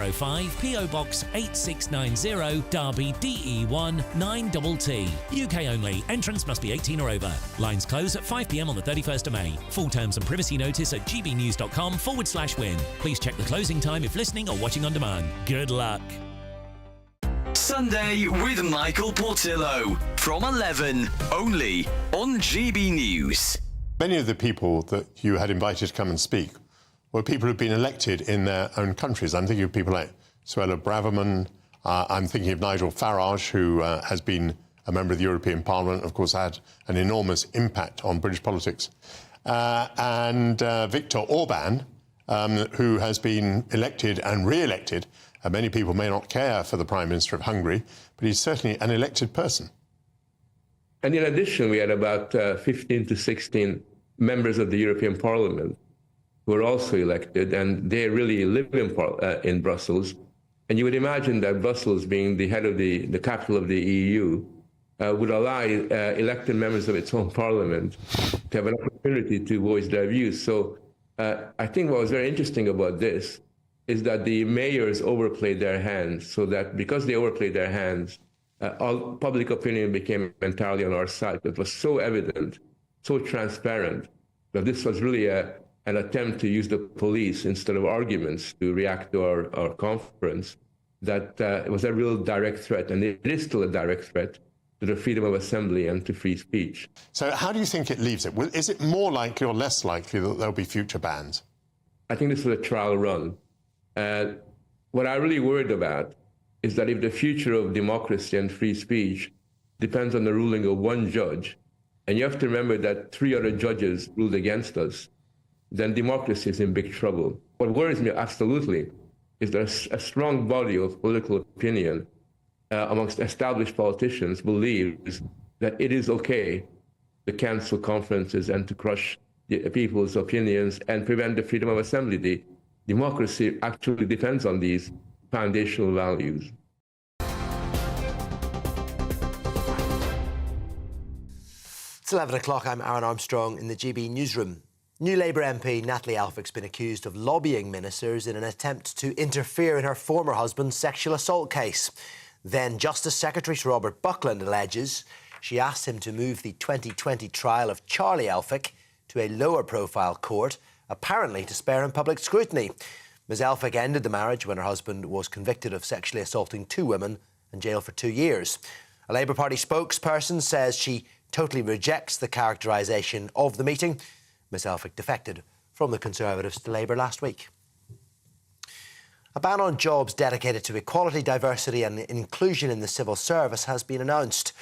05 PO Box 8690 Derby DE1 9TT. UK only. Entrance must be 18 or over. Lines close at 5 p.m. on the 31st of May. Full terms and privacy notice at gbnews.com/win. Please check the closing time if listening or watching on demand. Good luck. Sunday with Michael Portillo from 11, only on GB News. Many of the people that you had invited to come and speak were people who've been elected in their own countries. I'm thinking of people like Suella Braverman. I'm thinking of Nigel Farage, who has been a member of the European Parliament, of course, had an enormous impact on British politics. And Viktor Orban, who has been elected and re-elected. Many people may not care for the Prime Minister of Hungary, but he's certainly an elected person. And in addition, we had about 15 to 16 members of the European Parliament who were also elected, and they really live in Brussels. And you would imagine that Brussels, being the head of the capital of the EU, would allow elected members of its own parliament to have an opportunity to voice their views. So I think what was very interesting about this is that the mayors overplayed their hands, so that because they overplayed their hands, all public opinion became entirely on our side. It was so evident, so transparent, that this was really an attempt to use the police instead of arguments to react to our conference, that it was a real direct threat, and it is still a direct threat to the freedom of assembly and to free speech. So how do you think it leaves it? Is it more likely or less likely that there'll be future bans? I think this is a trial run. What I'm really worried about is that if the future of democracy and free speech depends on the ruling of one judge, and you have to remember that 3 other judges ruled against us, then democracy is in big trouble. What worries me absolutely is that a strong body of political opinion amongst established politicians believes that it is okay to cancel conferences and to crush the people's opinions and prevent the freedom of assembly. Democracy actually depends on these foundational values. It's 11 o'clock. I'm Aaron Armstrong in the GB newsroom. New Labour MP Natalie Alphick's been accused of lobbying ministers in an attempt to interfere in her former husband's sexual assault case. Then Justice Secretary Sir Robert Buckland alleges she asked him to move the 2020 trial of Charlie Alphick to a lower-profile court, apparently to spare him public scrutiny. Ms Alphick ended the marriage when her husband was convicted of sexually assaulting 2 women and jailed for 2 years. A Labour Party spokesperson says she totally rejects the characterisation of the meeting. Ms Alphick defected from the Conservatives to Labour last week. A ban on jobs dedicated to equality, diversity and inclusion in the civil service has been announced.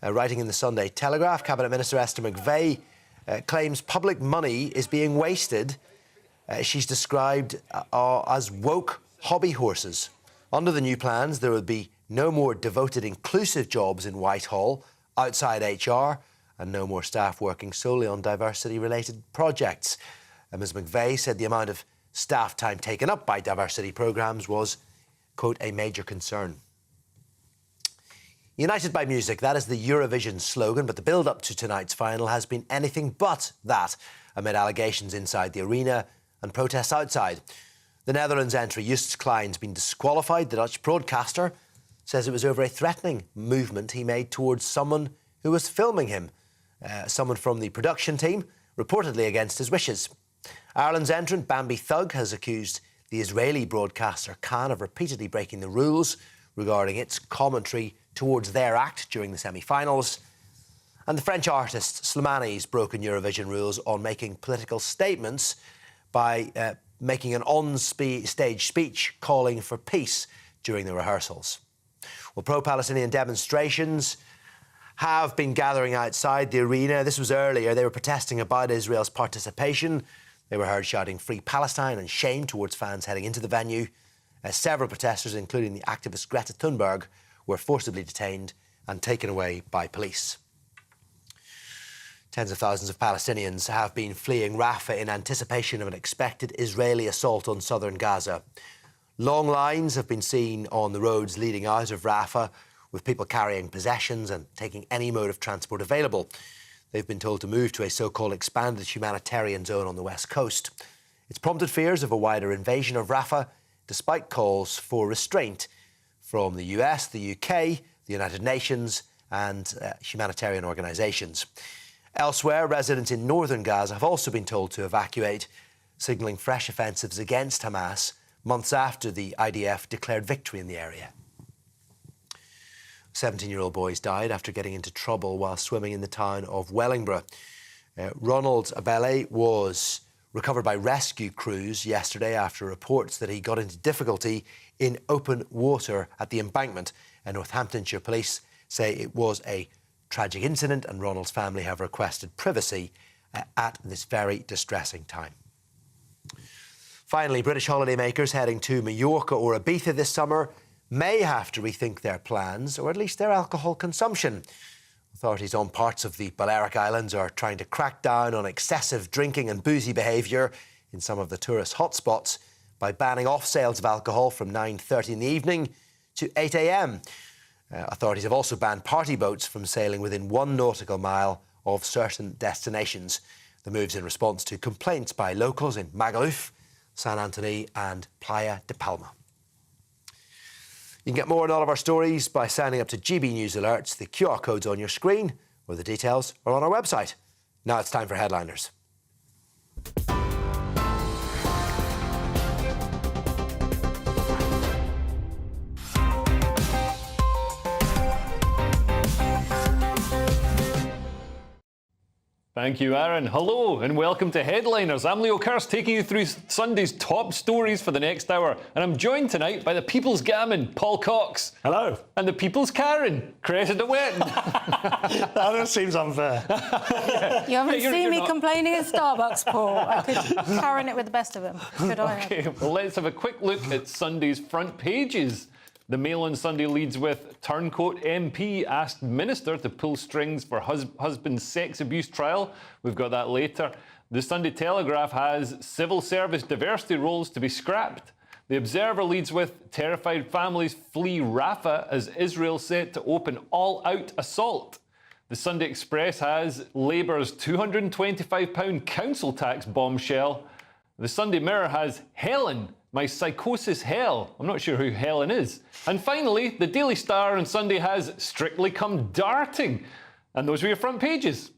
Writing in the Sunday Telegraph, Cabinet Minister Esther McVey claims public money is being wasted. She's described as woke hobby horses. Under the new plans, there will be no more devoted inclusive jobs in Whitehall, outside HR, and no more staff working solely on diversity-related projects. Ms McVey said the amount of staff time taken up by diversity programmes was, quote, a major concern. United by music, that is the Eurovision slogan, but the build-up to tonight's final has been anything but that, amid allegations inside the arena and protests outside. The Netherlands entry, Joost Klein's been disqualified. The Dutch broadcaster says it was over a threatening movement he made towards someone who was filming him, someone from the production team, reportedly against his wishes. Ireland's entrant, Bambi Thug, has accused the Israeli broadcaster Khan of repeatedly breaking the rules regarding its commentary towards their act during the semi-finals. And the French artist Slimani's broken Eurovision rules on making political statements by making an on-stage speech calling for peace during the rehearsals. Well, pro-Palestinian demonstrations have been gathering outside the arena. This was earlier. They were protesting about Israel's participation. They were heard shouting "Free Palestine" and shame towards fans heading into the venue. Several protesters, including the activist Greta Thunberg, were forcibly detained and taken away by police. Tens of thousands of Palestinians have been fleeing Rafah in anticipation of an expected Israeli assault on southern Gaza. Long lines have been seen on the roads leading out of Rafah, with people carrying possessions and taking any mode of transport available. They've been told to move to a so-called expanded humanitarian zone on the west coast. It's prompted fears of a wider invasion of Rafah, despite calls for restraint from the US, the UK, the United Nations and humanitarian organisations. Elsewhere, residents in northern Gaza have also been told to evacuate, signalling fresh offensives against Hamas months after the IDF declared victory in the area. 17-year-old boys died after getting into trouble while swimming in the town of Wellingborough. Ronald Abele was recovered by rescue crews yesterday after reports that he got into difficulty in open water at the embankment. And Northamptonshire police say it was a tragic incident and Ronald's family have requested privacy at this very distressing time. Finally, British holidaymakers heading to Mallorca or Ibiza this summer may have to rethink their plans, or at least their alcohol consumption. Authorities on parts of the Balearic Islands are trying to crack down on excessive drinking and boozy behaviour in some of the tourist hotspots by banning off sales of alcohol from 9:30 in the evening to 8 a.m. Authorities have also banned party boats from sailing within 1 nautical mile of certain destinations. The move's in response to complaints by locals in Magaluf, San Antonio and Playa de Palma. You can get more on all of our stories by signing up to GB News Alerts. The QR code's on your screen, or the details are on our website. Now it's time for Headliners. Thank you, Aaron. Hello and welcome to Headliners. I'm Leo Kerrs, taking you through Sunday's top stories for the next hour. And I'm joined tonight by the People's Gammon, Paul Cox. Hello. And the People's Karen, Cressida Wetton. That seems unfair. You haven't seen me complaining at Starbucks, Paul. I could Karen it with the best of them. Good on you. Okay, well, let's have a quick look at Sunday's front pages. The Mail on Sunday leads with Turncoat MP asked Minister to pull strings for husband's sex abuse trial. We've got that later. The Sunday Telegraph has civil service diversity roles to be scrapped. The Observer leads with terrified families flee Rafah as Israel set to open all-out assault. The Sunday Express has Labour's £225 council tax bombshell. The Sunday Mirror has Helen, my psychosis hell. I'm not sure who Helen is. And finally, the Daily Star on Sunday has Strictly Come Darting. And those were your front pages.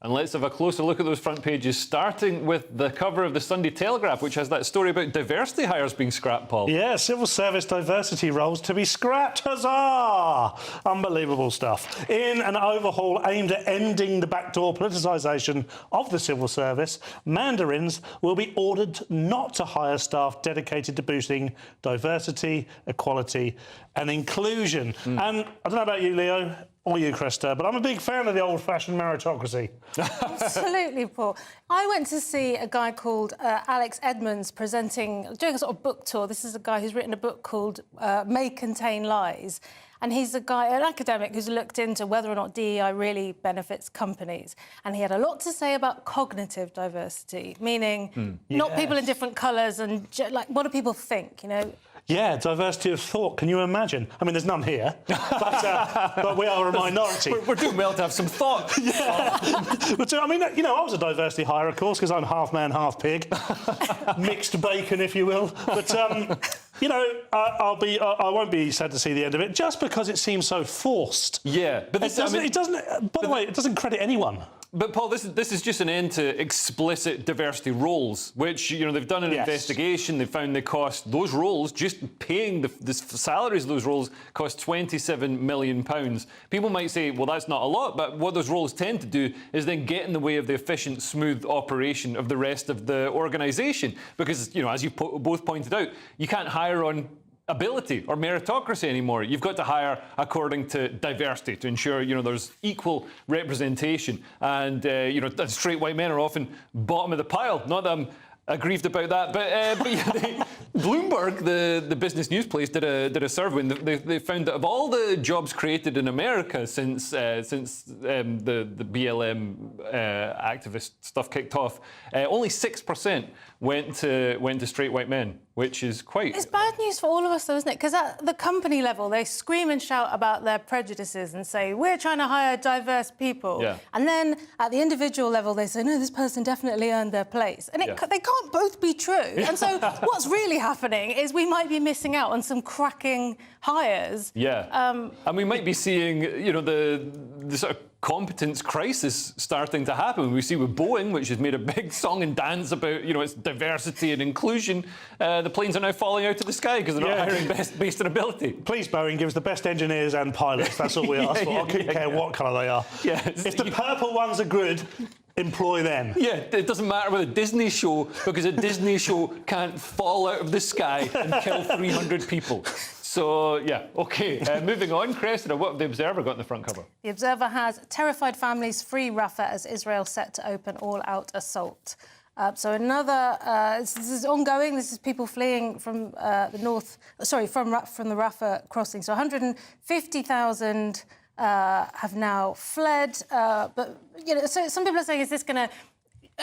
And let's have a closer look at those front pages, starting with the cover of the Sunday Telegraph, which has that story about diversity hires being scrapped, Paul. Yeah, civil service diversity roles to be scrapped. Huzzah! Unbelievable stuff. In an overhaul aimed at ending the backdoor politicisation of the civil service, mandarins will be ordered not to hire staff dedicated to boosting diversity, equality and inclusion. And I don't know about you, Leo, or you, Krista, but I'm a big fan of the old-fashioned meritocracy. Absolutely, Paul. I went to see a guy called Alex Edmonds doing a sort of book tour. This is a guy who's written a book called May Contain Lies. And he's an academic who's looked into whether or not DEI really benefits companies. And he had a lot to say about cognitive diversity, meaning not people in different colours and, like, what do people think, you know? Yeah, diversity of thought. Can you imagine? I mean, there's none here, but we are a minority. We're doing well to have some thought. Yeah. But, I mean, you know, I was a diversity hire, of course, because I'm half man, half pig. Mixed bacon, if you will. But, you know, I won't be sad to see the end of it, just because it seems so forced. Yeah. But it doesn't, by the way, it doesn't credit anyone. But, Paul, this is just an end to explicit diversity roles, which, you know, they've done an investigation. They found those roles, just paying the salaries of those roles, cost £27 million. People might say, well, that's not a lot, but what those roles tend to do is then get in the way of the efficient, smooth operation of the rest of the organisation. Because, you know, as you both pointed out, you can't hire on ability or meritocracy anymore. You've got to hire according to diversity to ensure, you know, there's equal representation. And, you know, straight white men are often bottom of the pile. Not that I'm aggrieved about that, but Bloomberg, the business news place, did a survey, and they found that of all the jobs created in America since the BLM activist stuff kicked off, only 6% went to straight white men, which is quite... It's bad news for all of us, though, isn't it? Because at the company level, they scream and shout about their prejudices and say, we're trying to hire diverse people. Yeah. And then at the individual level, they say, no, this person definitely earned their place. And they can't both be true. And so what's really happening is we might be missing out on some cracking hires. Yeah. And we might be seeing, the sort of competence crisis starting to happen. We see with Boeing, which has made a big song and dance about, its diversity and inclusion. The planes are now falling out of the sky because they're not hiring based on ability. Please, Boeing, give us the best engineers and pilots. That's all we ask for. I couldn't care what colour they are. Yeah, if the purple ones are good, employ them. Yeah, it doesn't matter with a Disney show, because a Disney show can't fall out of the sky and kill 300 people. So, yeah, OK. Moving on, Cressida, what have the Observer got in the front cover? The Observer has terrified families free Rafah as Israel set to open all-out assault. So another, this is ongoing. This is people fleeing from the north, from the Rafah crossing. So 150,000 have now fled. But, so some people are saying,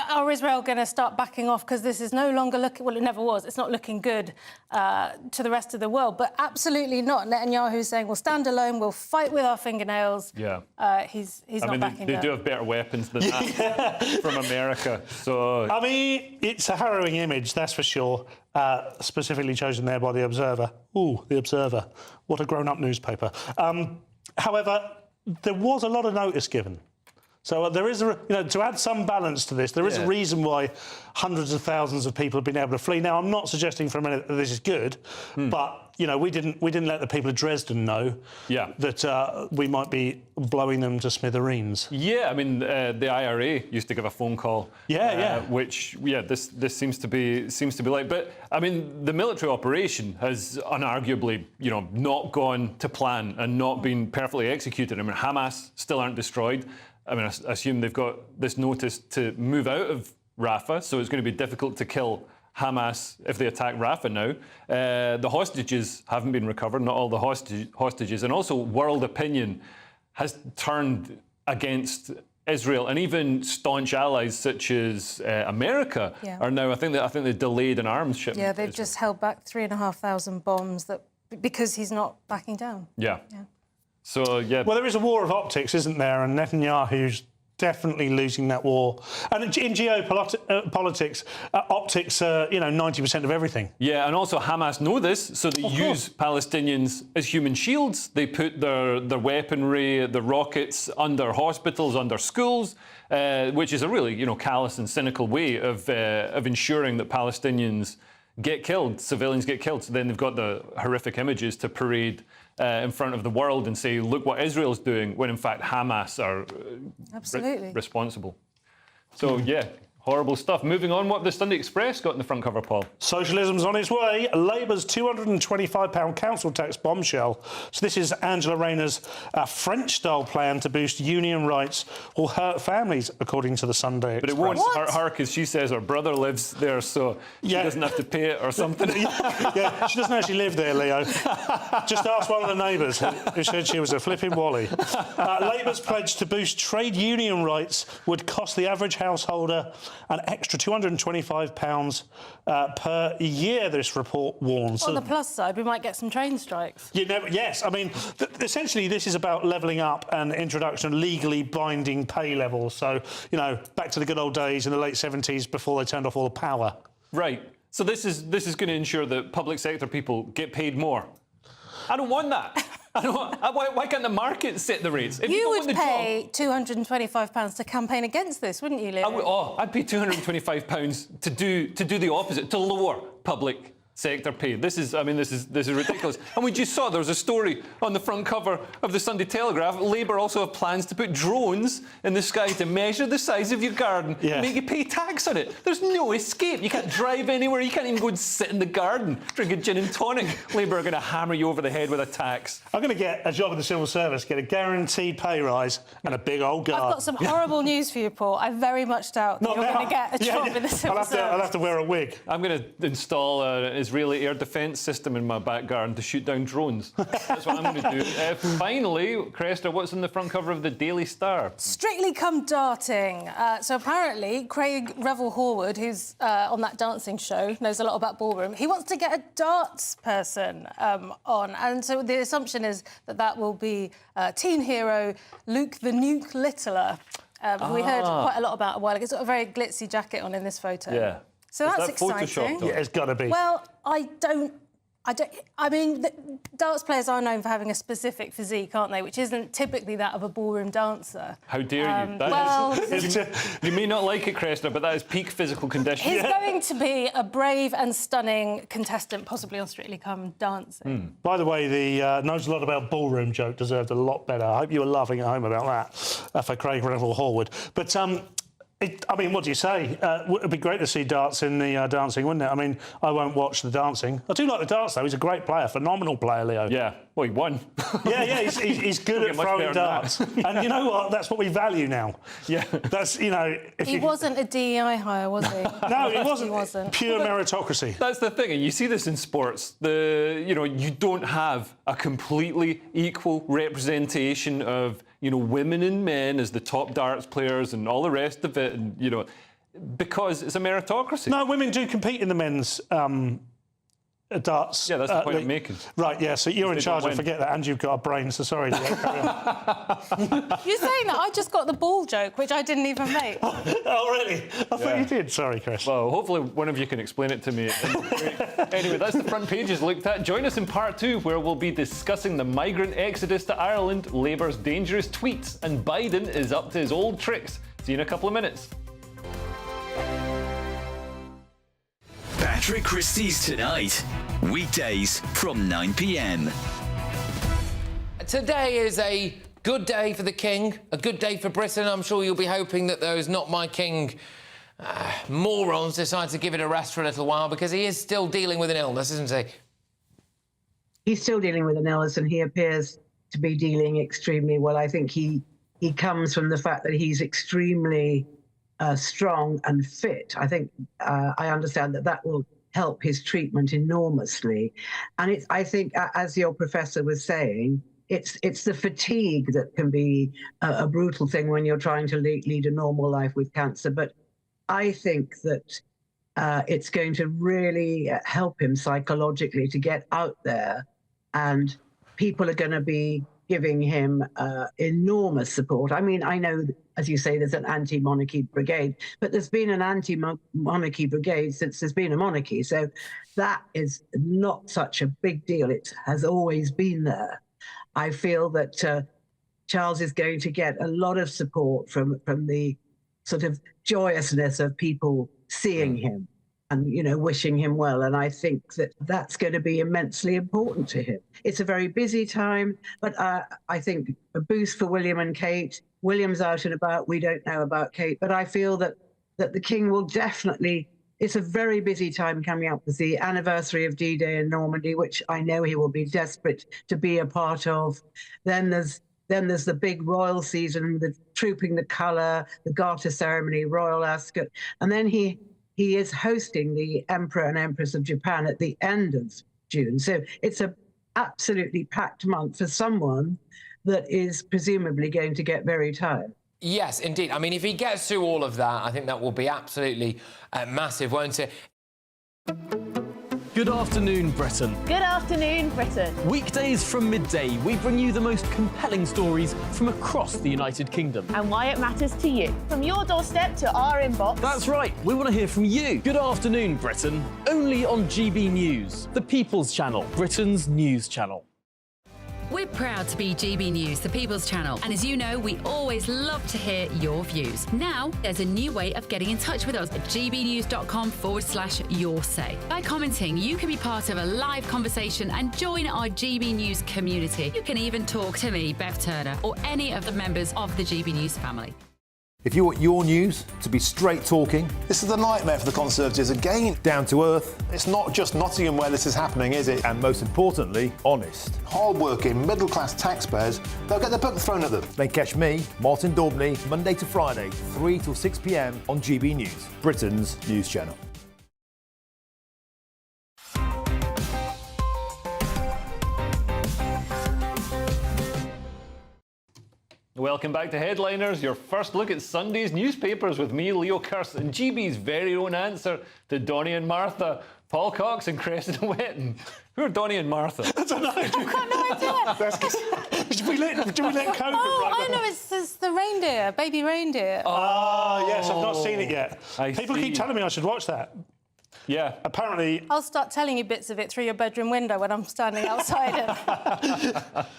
are Israel going to start backing off because this is no longer looking... Well, it never was. It's not looking good to the rest of the world. But absolutely not. Netanyahu's saying, we'll stand alone, we'll fight with our fingernails. Yeah. He's not backing down. They do have better weapons than that from America. So... I mean, it's a harrowing image, that's for sure, specifically chosen there by The Observer. Ooh, The Observer. What a grown-up newspaper. However, there was a lot of notice given. So there is, to add some balance to this, there is a reason why hundreds of thousands of people have been able to flee. Now, I'm not suggesting for a minute that this is good, but we didn't let the people of Dresden know that we might be blowing them to smithereens. Yeah, I mean, the IRA used to give a phone call. Which this seems to be like. But I mean, the military operation has unarguably, not gone to plan and not been perfectly executed. I mean, Hamas still aren't destroyed. I mean, I assume they've got this notice to move out of Rafah, so it's going to be difficult to kill Hamas if they attack Rafah now. The hostages haven't been recovered, not all the hostages. And also world opinion has turned against Israel, and even staunch allies such as America are now, I think they delayed an arms shipment. Yeah, they've just held back 3,500 bombs because he's not backing down. Yeah. So, yeah. Well, there is a war of optics, isn't there? And Netanyahu's definitely losing that war. And in geopolitics, optics are, 90% of everything. Yeah, and also Hamas know this, so they use Palestinians as human shields. They put their weaponry, the rockets, under hospitals, under schools, which is a really, callous and cynical way of ensuring that Palestinians get killed, civilians get killed. So then they've got the horrific images to parade in front of the world and say, look what Israel's doing, when in fact Hamas are responsible. So, yeah, horrible stuff. Moving on, what have the Sunday Express got in the front cover, Paul? Socialism's on its way. Labour's £225 council tax bombshell. So this is Angela Rayner's French-style plan to boost union rights will hurt families, according to the Sunday Express. But it won't hurt her because she says her brother lives there, so she doesn't have to pay it or something. Yeah, she doesn't actually live there, Leo. Just ask one of the neighbours who said she was a flipping Wally. Labour's pledge to boost trade union rights would cost the average householder an extra £225 per year, this report warns. On the plus side, we might get some train strikes. Yes, I mean, essentially this is about levelling up and introduction of legally binding pay levels. So, back to the good old days in the late 70s before they turned off all the power. Right. So this is going to ensure that public sector people get paid more. I don't want that. Why can't the market set the rates? If you would pay £225 to campaign against this, wouldn't you, Leo? I'd pay £225 to do the opposite, to lower public sector pay. This is ridiculous. And we just saw there was a story on the front cover of the Sunday Telegraph. Labour also have plans to put drones in the sky to measure the size of your garden, and make you pay tax on it. There's no escape. You can't drive anywhere. You can't even go and sit in the garden, drink a gin and tonic. Labour are going to hammer you over the head with a tax. I'm going to get a job in the civil service, get a guaranteed pay rise and a big old garden. I've got some horrible news for you, Paul. I very much doubt that you're going to get a job in the civil service. I'll have to wear a wig. I'm going to install an Israeli air defence system in my back garden to shoot down drones. That's what I'm going to do. Finally, Cresta, what's on the front cover of the Daily Star? Strictly Come Darting. So apparently, Craig Revel-Horwood, who's on that dancing show, knows a lot about ballroom. He wants to get a darts person on. And so the assumption is that that will be teen hero Luke the Nuke Littler. We heard quite a lot about a while ago. He's got a very glitzy jacket on in this photo. Yeah. So that's exciting. Yeah, it's got to be. Well, I mean, the darts players are known for having a specific physique, aren't they? Which isn't typically that of a ballroom dancer. How dare you? You may not like it, Cresta, but that is peak physical condition. He's going to be a brave and stunning contestant, possibly on Strictly Come Dancing. By the way, the knows a lot about ballroom joke deserved a lot better. I hope you were laughing at home about that for Craig Revel-Horwood. But I mean, what do you say? It'd be great to see darts in the dancing, wouldn't it? I mean, I won't watch the dancing. I do like the darts, though. He's a great player, phenomenal player, Leo. Yeah, well, he won. Yeah, he's good at throwing darts. And you know what? That's what we value now. Yeah. That's, you know... He wasn't a DEI hire, was he? No, he wasn't. He wasn't. Pure meritocracy. That's the thing, and you see this in sports. You don't have a completely equal representation of, women and men as the top darts players and all the rest of it, and, because it's a meritocracy. No, women do compete in the men's darts. Yeah, that's the point I'm making. Right, yeah, so you're in charge, I forget that, and you've got a brain, so sorry. You're saying that I just got the ball joke, which I didn't even make. Oh, really? I thought you did. Sorry, Chris. Well, hopefully one of you can explain it to me. Anyway, that's the front pages looked at. Join us in part 2, where we'll be discussing the migrant exodus to Ireland, Labour's dangerous tweets, and Biden is up to his old tricks. See you in a couple of minutes. Patrick Christie's Tonight. Weekdays from 9 p.m. Today is a good day for the King, a good day for Britain. I'm sure you'll be hoping that those Not My King morons decide to give it a rest for a little while, because he is still dealing with an illness, isn't he? He's still dealing with an illness, and he appears to be dealing extremely well. I think he comes from the fact that he's extremely strong and fit. I think I understand that will help his treatment enormously. And I think, as your professor was saying, it's the fatigue that can be a brutal thing when you're trying to lead a normal life with cancer. But I think that it's going to really help him psychologically to get out there, and people are going to be giving him enormous support. I mean, I know, as you say, there's an anti-monarchy brigade, but there's been an anti-monarchy brigade since there's been a monarchy. So that is not such a big deal. It has always been there. I feel that Charles is going to get a lot of support from the sort of joyousness of people seeing him and, wishing him well. And I think that that's going to be immensely important to him. It's a very busy time, but I think a boost for William and Kate. William's out and about. We don't know about Kate, but I feel that the King will definitely... It's a very busy time coming up with the anniversary of D-Day in Normandy, which I know he will be desperate to be a part of. Then there's the big royal season, the trooping the colour, the Garter ceremony, royal ascot, and then he is hosting the Emperor and Empress of Japan at the end of June. So it's a absolutely packed month for someone that is presumably going to get very tired. Yes, indeed. I mean, if he gets through all of that, I think that will be absolutely massive, won't it? Good afternoon, Britain. Good afternoon, Britain. Weekdays from midday, we bring you the most compelling stories from across the United Kingdom. And why it matters to you. From your doorstep to our inbox. That's right, we want to hear from you. Good afternoon, Britain. Only on GB News, the People's Channel, Britain's news channel. We're proud to be GB News, the People's Channel. And as you know, we always love to hear your views. Now, there's a new way of getting in touch with us at gbnews.com/yoursay. By commenting, you can be part of a live conversation and join our GB News community. You can even talk to me, Bev Turner, or any of the members of the GB News family. If you want your news to be straight talking, this is a nightmare for the Conservatives again. Down to earth. It's not just Nottingham where this is happening, is it? And most importantly, honest. Hard-working, middle-class taxpayers, they'll get their book thrown at them. Then catch me, Martin Daubney, Monday to Friday, 3 till 6 p.m. on GB News, Britain's news channel. Welcome back to Headliners, your first look at Sunday's newspapers with me, Leo Kirst, and GB's very own answer to Donnie and Martha, Paul Cox and Cressida Wetton. Who are Donnie and Martha? I don't know. I've got no idea. Should we let COVID I know, it's the reindeer, baby reindeer. Oh, yes, I've not seen it yet. People see. keep telling me I should watch that. Yeah. Apparently... I'll start telling you bits of it through your bedroom window when I'm standing outside it.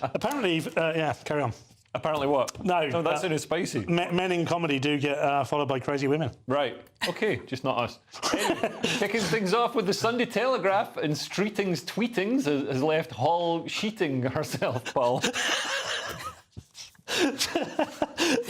Apparently, yeah, carry on. Apparently what? No, that sounded spicy. Men in comedy do get followed by crazy women. Right. OK, just not us. Anyway, kicking things off with the Sunday Telegraph, and Streeting's tweetings has left Hall sheeting herself, Paul.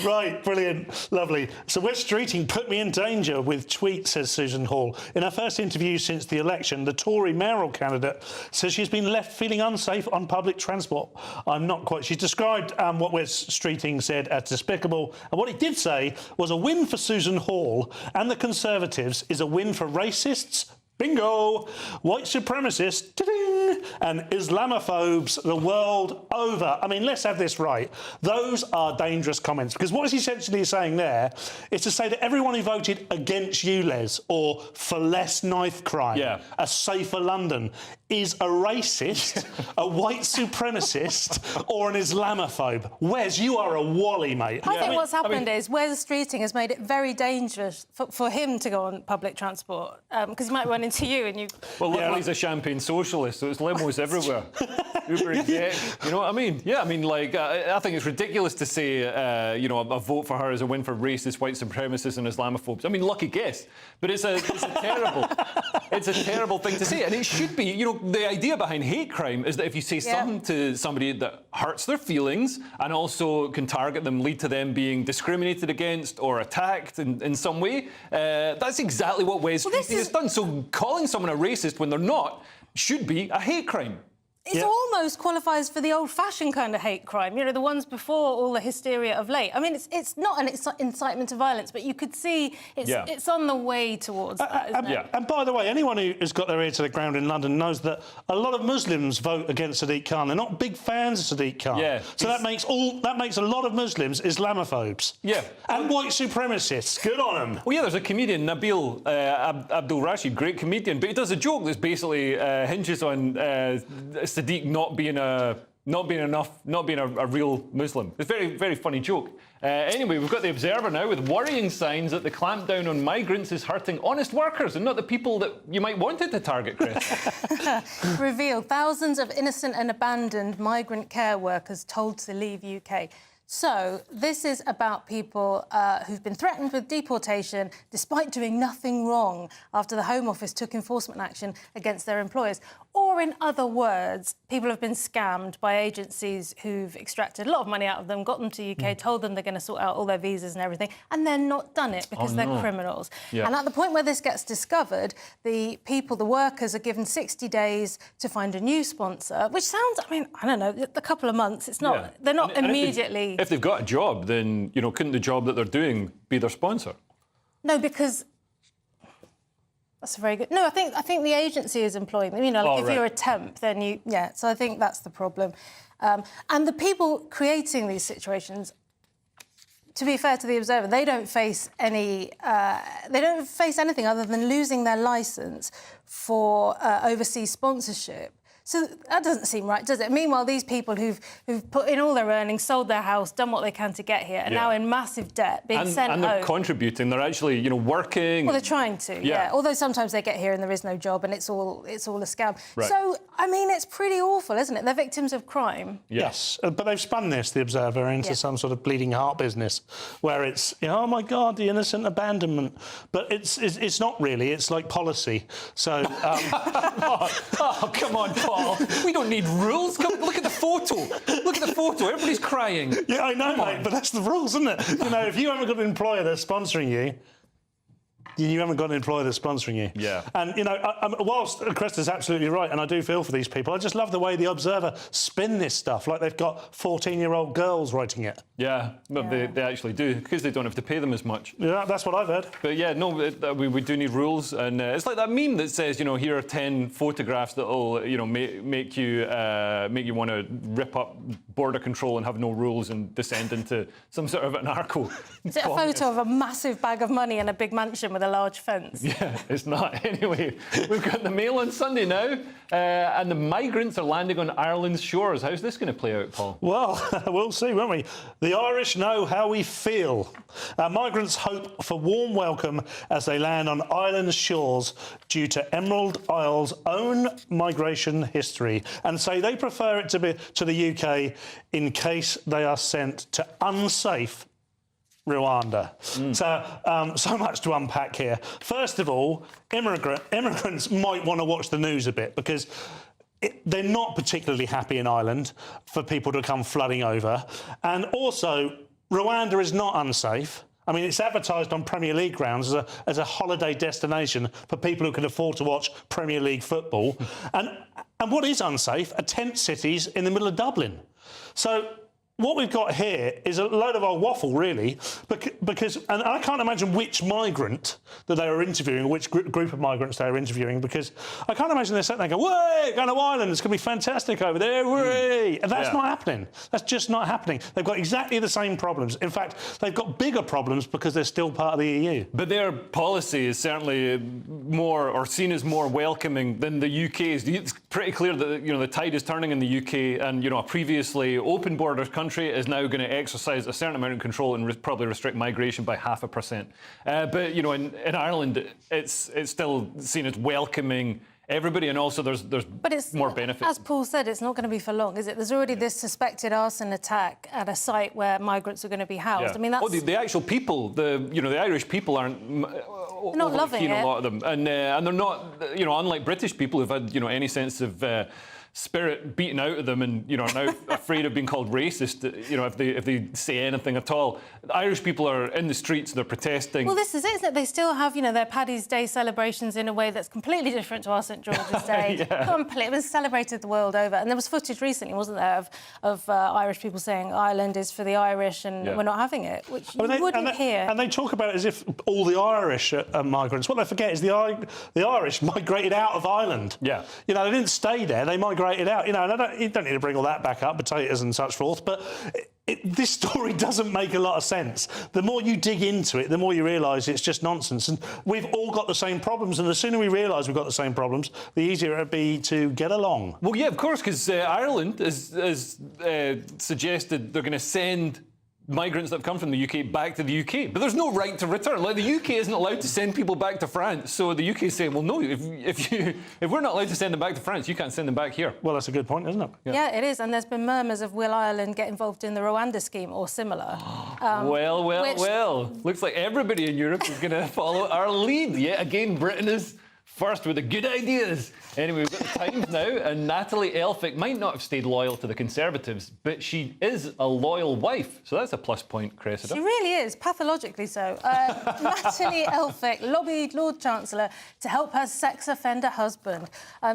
Right, brilliant, lovely. So West Streeting put me in danger with tweets, says Susan Hall. In her first interview since the election, the Tory mayoral candidate says she's been left feeling unsafe on public transport. I'm not quite... She's described what West Streeting said as despicable, and what he did say was a win for Susan Hall and the Conservatives is a win for racists, bingo, white supremacists, ta-ding, and Islamophobes the world over. I mean, let's have this right. Those are dangerous comments, because what he's essentially saying there is to say that everyone who voted against ULEZ or for less knife crime, a safer London, is a racist, a white supremacist, or an Islamophobe. Wes, you are a wally, mate. I think what's happened is Wes Streeting has made it very dangerous for him to go on public transport, because he might run into you and you... Well, luckily he's a champagne socialist, so it's limos everywhere. Uber exec, you know what I mean? Yeah, I mean, like, I think it's ridiculous to say, you know, a vote for her is a win for racist, white supremacists and Islamophobes. I mean, lucky guess. But it's a terrible thing to say. And it should be, you know, the idea behind hate crime is that if you say something to somebody that hurts their feelings and also can target them, lead to them being discriminated against or attacked in some way, that's exactly what Wes Streeting has done. So calling someone a racist when they're not should be a hate crime. It almost qualifies for the old-fashioned kind of hate crime, you know, the ones before all the hysteria of late. I mean, it's not an incitement to violence, but you could see it's on the way towards that, isn't it? And by the way, anyone who has got their ear to the ground in London knows that a lot of Muslims vote against Sadiq Khan. They're not big fans of Sadiq Khan. Yeah. So that makes a lot of Muslims Islamophobes. Yeah. And white supremacists. Good on them. Well, yeah, there's a comedian, Nabil Abdul Rashid, great comedian, but he does a joke that's basically hinges on Sadiq not being a real Muslim. It's a very, very funny joke. Anyway, we've got the Observer now with worrying signs that the clampdown on migrants is hurting honest workers and not the people that you might want it to target, Chris. Revealed thousands of innocent and abandoned migrant care workers told to leave UK. So this is about people who've been threatened with deportation despite doing nothing wrong after the Home Office took enforcement action against their employers. Or in other words, people have been scammed by agencies who've extracted a lot of money out of them, got them to UK, told them they're going to sort out all their visas and everything, and then not done it because they're criminals. Yeah. And at the point where this gets discovered, the workers are given 60 days to find a new sponsor, which sounds, I mean, I don't know, a couple of months. It's not, they're not immediately... If they've got a job, then, you know, couldn't the job that they're doing be their sponsor? No, because... That's a very good... No, I think the agency is employing them. You know, like if you're a temp, then you... Yeah, so I think that's the problem. And the people creating these situations, to be fair to the Observer, they don't face any... they don't face anything other than losing their licence for overseas sponsorship. So that doesn't seem right, does it? Meanwhile, these people who've put in all their earnings, sold their house, done what they can to get here, are now in massive debt, being sent home. And they're contributing. They're actually, you know, working. Well, they're trying to, yeah. Although sometimes they get here and there is no job and it's all a scam. Right. So, I mean, it's pretty awful, isn't it? They're victims of crime. Yes, but they've spun this, the Observer, into some sort of bleeding heart business where it's, you know, oh, my God, the innocent abandonment. But it's not really. It's like policy. So... oh, come on, Paul. We don't need rules. Come, look at the photo. Look at the photo. Everybody's crying. Yeah, I know, mate, but that's the rules, isn't it? You know, if you haven't got an employer that's sponsoring you, you haven't got an employer that's sponsoring you. Yeah. And, you know, whilst Cresta's absolutely right, and I do feel for these people, I just love the way the Observer spin this stuff, like they've got 14-year-old girls writing it. Yeah, but they actually do, because they don't have to pay them as much. Yeah, that's what I've heard. But, yeah, no, we do need rules. And it's like that meme that says, you know, here are 10 photographs that will, you know, make you want to rip up border control and have no rules and descend into some sort of anarcho. Is it a photo of a massive bag of money and a big mansion with a large fence? Yeah, it's not. Anyway, we've got the Mail on Sunday now, and the migrants are landing on Ireland's shores. How's this going to play out, Paul? Well, we'll see, won't we? The Irish know how we feel. Migrants hope for warm welcome as they land on Ireland's shores due to Emerald Isle's own migration history, and say they prefer it to be to the UK in case they are sent to unsafe Rwanda. So much to unpack here. First of all, immigrants might want to watch the news a bit because they're not particularly happy in Ireland for people to come flooding over. And also, Rwanda is not unsafe. I mean, it's advertised on Premier League grounds as a holiday destination for people who can afford to watch Premier League football. And what is unsafe are tent cities in the middle of Dublin. So what we've got here is a load of old waffle, really, because and I can't imagine which migrant that they were interviewing, or which group of migrants they were interviewing, because I can't imagine they're sitting there going, "Way, going to Ireland, it's going to be fantastic over there, way!" And that's not happening. That's just not happening. They've got exactly the same problems. In fact, they've got bigger problems because they're still part of the EU. But their policy is certainly more, or seen as more welcoming than the UK's. It's pretty clear that the tide is turning in the UK, and a previously open borders country is now going to exercise a certain amount of control and probably restrict migration by 0.5%. But in Ireland, it's still seen as welcoming everybody, and also there's more benefits. As Paul said, it's not going to be for long, is it? There's already this suspected arson attack at a site where migrants are going to be housed. Yeah. I mean, that's... the actual people, the Irish people aren't not loving keen, it. a lot of them, and they're not, unlike British people who've had any sense of spirit beaten out of them, and are now afraid of being called racist. If they say anything at all, the Irish people are in the streets. They're protesting. Well, this is it, isn't it? They still have their Paddy's Day celebrations in a way that's completely different to our St George's Day. It was celebrated the world over, and there was footage recently, wasn't there, of Irish people saying Ireland is for the Irish and we're not having it, which you wouldn't hear. And they talk about it as if all the Irish are migrants. What they forget is the Irish migrated out of Ireland. Yeah, they didn't stay there. They migrated out, and you don't need to bring all that back up, potatoes and such forth, but this story doesn't make a lot of sense. The more you dig into it, the more you realise it's just nonsense, and we've all got the same problems, and the sooner we realise we've got the same problems, the easier it'll be to get along. Well, yeah, of course, because Ireland has suggested they're going to send migrants that have come from the UK back to the UK, but there's no right to return. Like, the UK isn't allowed to send people back to France, so the UK is saying, well, no, if we're not allowed to send them back to France, you can't send them back here. Well, that's a good point, isn't it? Yeah, it is, and there's been murmurs of will Ireland get involved in the Rwanda scheme or similar. Well. Looks like everybody in Europe is going to follow our lead. Yet again, Britain is first with the good ideas. Anyway, we've got the Times now, and Natalie Elphicke might not have stayed loyal to the Conservatives, but she is a loyal wife, so that's a plus point, Cressida. She really is, pathologically so. Natalie Elphicke lobbied Lord Chancellor to help her sex offender husband.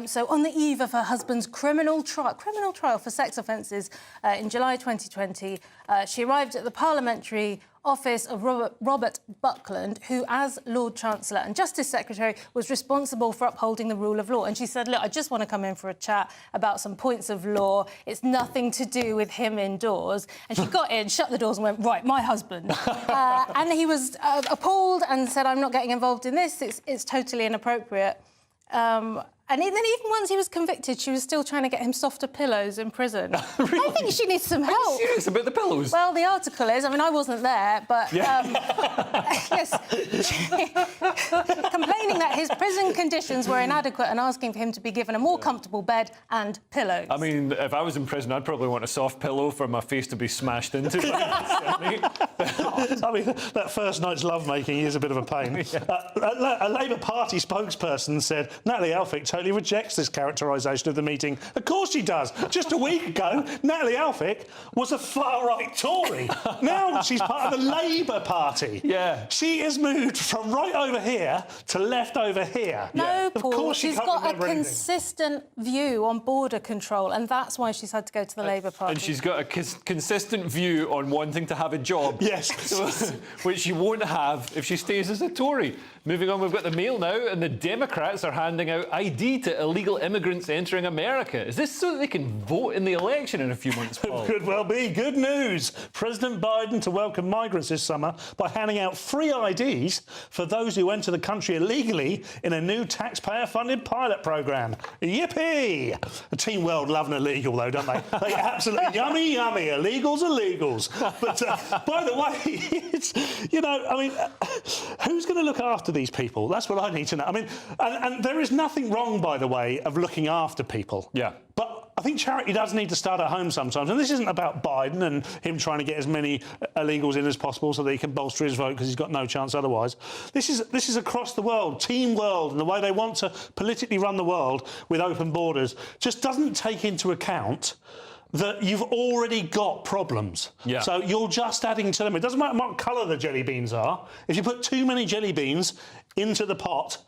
So on the eve of her husband's criminal trial for sex offences in July 2020, she arrived at the parliamentary office of Robert Buckland, who, as Lord Chancellor and Justice Secretary, was responsible for upholding the rule of law. And she said, look, I just want to come in for a chat about some points of law. It's nothing to do with him indoors. And she got in, shut the doors and went, right, my husband. And he was appalled and said, I'm not getting involved in this. It's totally inappropriate. And then even once he was convicted, she was still trying to get him softer pillows in prison. Really? I think she needs some help. Are you serious about the pillows? Well, the article is, I mean, I wasn't there, but yes, complaining that his prison conditions were inadequate and asking for him to be given a more comfortable bed and pillows. I mean, if I was in prison, I'd probably want a soft pillow for my face to be smashed into. I mean, that first night's lovemaking is a bit of a pain. A Labour Party spokesperson said Natalie Elphicke totally rejects this characterisation of the meeting. Of course she does. Just a week ago, Natalie Elphicke was a far-right Tory. Now she's part of the Labour Party. Yeah. She has moved from right over here to left over here. No, Of Paul, course she she's can't got a remember anything. consistent view on border control, and that's why she's had to go to the Labour Party. And she's got a consistent view on wanting to have a job. Yes. Which she won't have if she stays as a Tory. Moving on, we've got the Mail now, and the Democrats are handing out ID to illegal immigrants entering America. Is this so that they can vote in the election in a few months, Paul? Could well be. Good news. President Biden to welcome migrants this summer by handing out free IDs for those who enter the country illegally in a new taxpayer-funded pilot programme. Yippee! The teen world love an illegal, though, don't they? They absolutely yummy, yummy. Illegals, illegals. But by the way, it's, you know, I mean, who's going to look after these people? That's what I need to know. I mean, and there is nothing wrong, by the way, of looking after people. Yeah. But I think charity does need to start at home sometimes. And this isn't about Biden and him trying to get as many illegals in as possible so that he can bolster his vote because he's got no chance otherwise. This is across the world, team world, and the way they want to politically run the world with open borders just doesn't take into account that you've already got problems. Yeah. So you're just adding to them. It doesn't matter what colour the jelly beans are. If you put too many jelly beans into the pot,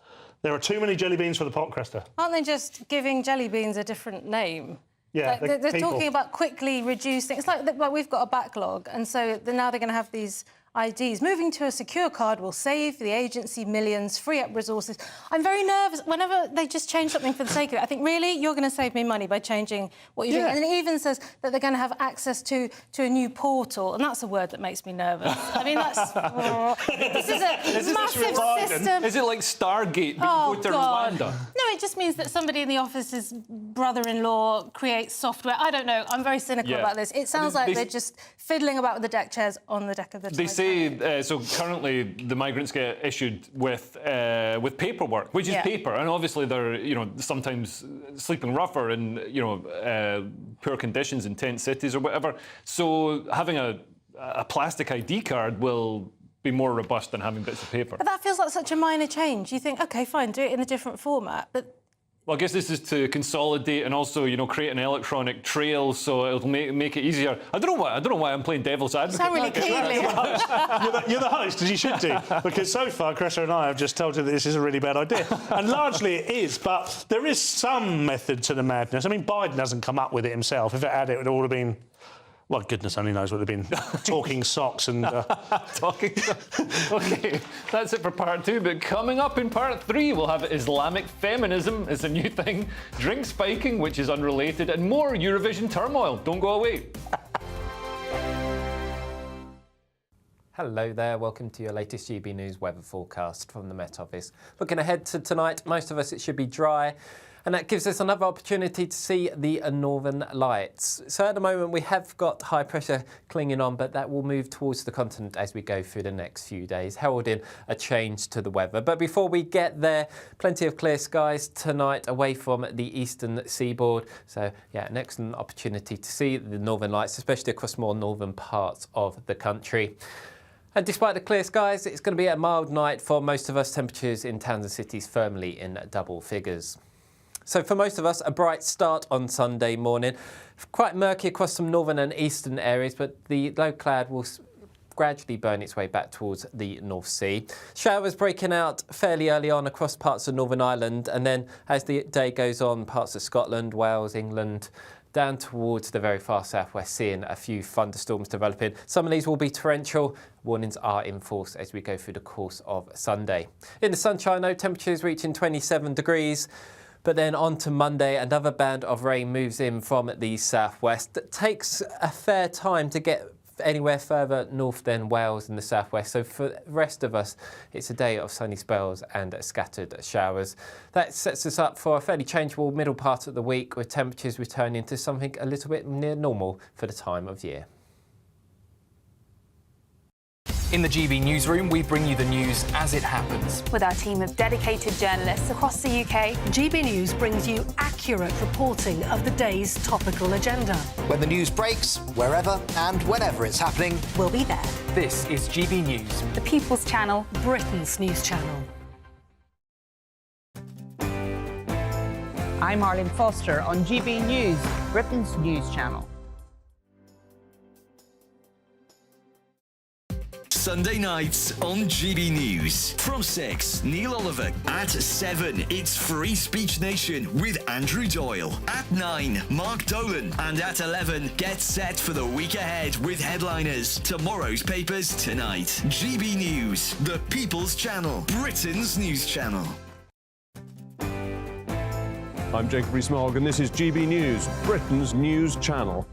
there are too many jelly beans for the pot, Cresta. Aren't they just giving jelly beans a different name? Yeah, like, they're people. talking about quickly reducing. It's like we've got a backlog, and so now they're going to have these IDs. Moving to a secure card will save the agency millions, free up resources. I'm very nervous whenever they just change something for the sake of it. I think, really, you're going to save me money by changing what you're doing. And it even says that they're going to have access to a new portal, and that's a word that makes me nervous. I mean, that's... this is a massive system. Is it like Stargate, but oh, you go to God. Rwanda? No, it just means that somebody in the office's brother-in-law creates software. I don't know. I'm very cynical about this. It sounds like they're just fiddling about with the deck chairs on the deck of the Titanic. They say, so currently the migrants get issued with paperwork, which is paper, and obviously they're, you know, sometimes sleeping rougher in, you know, poor conditions in tent cities or whatever. So having a plastic ID card will be more robust than having bits of paper. But that feels like such a minor change. You think, OK, fine, do it in a different format, but... Well, I guess this is to consolidate and also, you know, create an electronic trail so it'll make it easier. I don't know why I'm playing devil's advocate. Sound really keenly. You're the host, as you should do, because so far, Cressa and I have just told you that this is a really bad idea. And largely it is, but there is some method to the madness. I mean, Biden hasn't come up with it himself. If it had, it would all have been... Well, goodness only knows what they've been talking socks and... Talking OK, that's it for part 2. But coming up in part 3, we'll have Islamic feminism is a new thing, drink spiking, which is unrelated, and more Eurovision turmoil. Don't go away. Hello there, welcome to your latest GB News weather forecast from the Met Office. Looking ahead to tonight, most of us it should be dry. And that gives us another opportunity to see the northern lights. So at the moment we have got high pressure clinging on, but that will move towards the continent as we go through the next few days, heralding a change to the weather. But before we get there, plenty of clear skies tonight away from the eastern seaboard. So yeah, an excellent opportunity to see the northern lights, especially across more northern parts of the country. And despite the clear skies, it's going to be a mild night for most of us. Temperatures in towns and cities firmly in double figures. So for most of us, a bright start on Sunday morning. Quite murky across some northern and eastern areas, but the low cloud will gradually burn its way back towards the North Sea. Showers breaking out fairly early on across parts of Northern Ireland, and then as the day goes on, parts of Scotland, Wales, England, down towards the very far southwest, seeing a few thunderstorms developing. Some of these will be torrential. Warnings are in force as we go through the course of Sunday. In the sunshine, though, temperatures reaching 27 degrees. But then on to Monday, another band of rain moves in from the southwest. It takes a fair time to get anywhere further north than Wales in the southwest. So for the rest of us, it's a day of sunny spells and scattered showers. That sets us up for a fairly changeable middle part of the week, with temperatures returning to something a little bit near normal for the time of year. In the GB newsroom, we bring you the news as it happens. With our team of dedicated journalists across the UK, GB News brings you accurate reporting of the day's topical agenda. When the news breaks, wherever and whenever it's happening, we'll be there. This is GB News, the People's Channel, Britain's news channel. I'm Arlene Foster on GB News, Britain's news channel. Sunday nights on GB News. From 6, Neil Oliver. At 7, it's Free Speech Nation with Andrew Doyle. At 9, Mark Dolan. And at 11, get set for the week ahead with headliners. Tomorrow's papers tonight. GB News, the People's Channel, Britain's news channel. I'm Jacob Rees-Mogg, and this is GB News, Britain's news channel.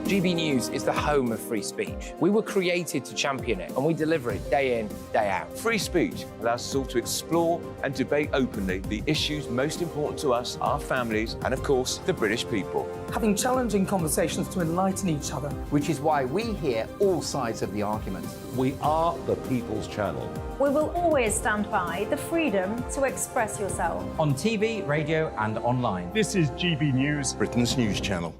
GB News is the home of free speech. We were created to champion it, and we deliver it day in, day out. Free speech allows us all to explore and debate openly the issues most important to us, our families, and of course, the British people. Having challenging conversations to enlighten each other. Which is why we hear all sides of the argument. We are the People's Channel. We will always stand by the freedom to express yourself. On TV, radio and online. This is GB News, Britain's news channel.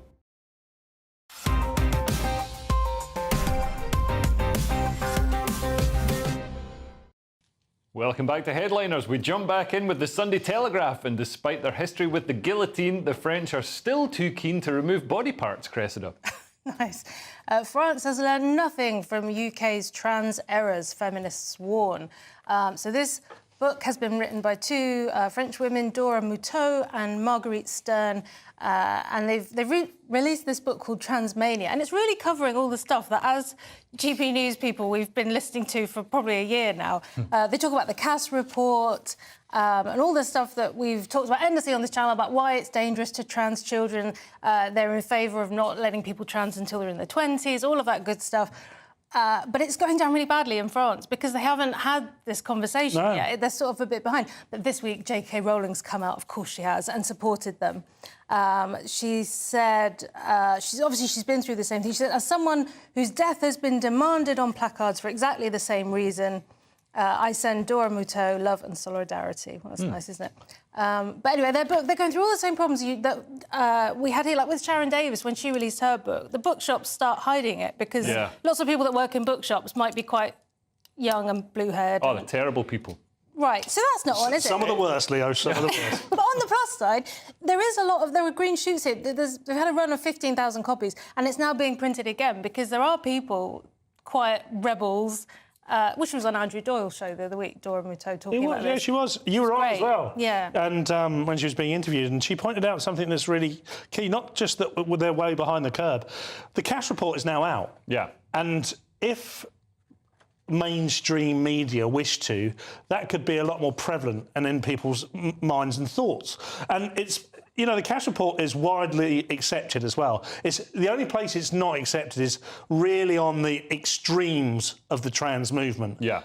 Welcome back to Headliners. We jump back in with the Sunday Telegraph, and despite their history with the guillotine, the French are still too keen to remove body parts, Cressida. Nice. France has learned nothing from UK's trans errors, feminists warn. So this book has been written by two French women, Dora Muteau and Marguerite Stern, and they've released this book called Transmania, and it's really covering all the stuff that, as GB News people, we've been listening to for probably a year now. They talk about the Cass report and all the stuff that we've talked about endlessly on this channel about why it's dangerous to trans children. They're in favour of not letting people trans until they're in their 20s, all of that good stuff. But it's going down really badly in France because they haven't had this conversation yet. They're sort of a bit behind. But this week, J.K. Rowling's come out, of course she has, and supported them. She said, she's been through the same thing. She said, as someone whose death has been demanded on placards for exactly the same reason, I send Dora Muteau love and solidarity. Well, that's nice, isn't it? But anyway, they're going through all the same problems that we had here, like with Sharon Davis when she released her book. The bookshops start hiding it because lots of people that work in bookshops might be quite young and blue-haired. Oh, they're terrible people. Right, so that's not on, is it? Some of the worst, Leo, some of the worst. But on the plus side, there are green shoots here. They've had a run of 15,000 copies, and it's now being printed again because there are people, quiet rebels, which was on Andrew Doyle's show the other week, Dora Muteau talking about this. Yeah, she was. You were on as well. Yeah. And when she was being interviewed, and she pointed out something that's really key, not just that they're way behind the curve. The Cass report is now out. Yeah. And if mainstream media wish to, that could be a lot more prevalent and in people's minds and thoughts. And it's, you know, the Cass report is widely accepted as well. It's the only place it's not accepted is really on the extremes of the trans movement. Yeah,